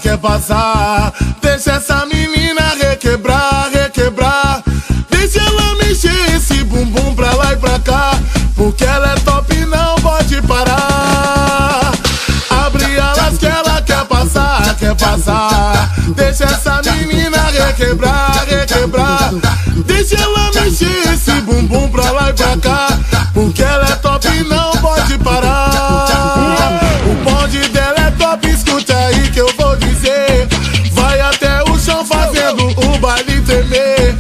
quer passar. Deixa essa menina requebrar, requebrar. Deixa ela mexer esse bumbum pra lá e pra cá, porque ela é top e não pode parar. Abre alas que ela quer passar, quer passar. Deixa essa menina requebrar, requebrar. Deixa ela mexer esse bumbum pra lá e pra cá, porque ela é top e não pode parar. O bonde dela é top, escuta aí que eu vou dizer. Vai até o chão fazendo o baile tremer.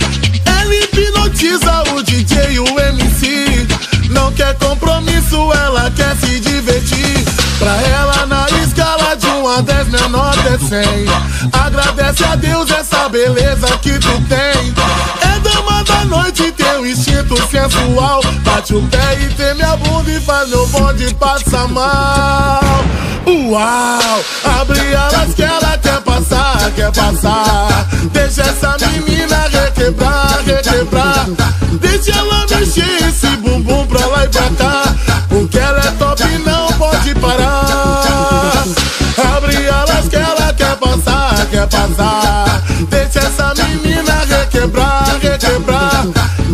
Ela hipnotiza o DJ e o MC. Não quer compromisso, ela quer se divertir. Pra ela na escala de 1 a 10 minha nota é 100. Agradece a Deus essa beleza que tu tem. É dama da noite, teu instinto sensual. Bate o pé e treme a bunda e faz meu bonde passar mal. Uau! Abre alas que ela quer passar, quer passar. Deixa essa menina requebrar, requebrar. Deixa ela mexer esse bumbum pra lá e pra cá, porque ela é top e não pode parar. Abre alas que ela quer passar, quer passar. Deixa essa menina requebrar, requebrar.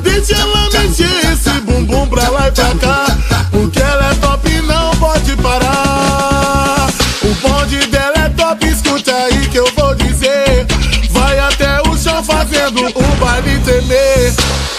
Deixa ela mexer esse bumbum pra lá e pra cá, porque ela é top e não pode parar. O bonde dela é top, escuta aí que eu vou dizer. Vai até o chão fazendo o baile tremer.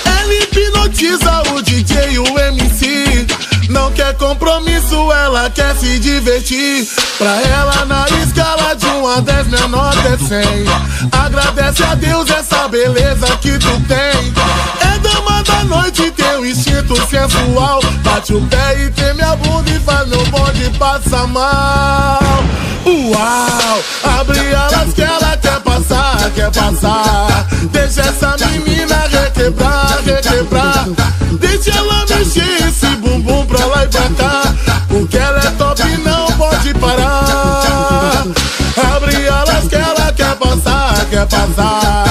Ela hipnotiza o DJ e o MC. Não quer compromisso, ela quer se divertir. Pra ela na escala de 1 a 10 minha nota é 100. Agradece a Deus essa beleza que tu tem. É dama da noite, teu instinto sensual. Bate o pé e treme a bunda e faz meu bonde passar mal. Uau! Abre alas que ela quer passar, quer passar. Deixa essa menina requebrar, requebrar. Deixa ela mexer esse bumbum pra lá e pra cá, porque ela é top e não pode parar. Abre alas que ela quer passar, quer passar.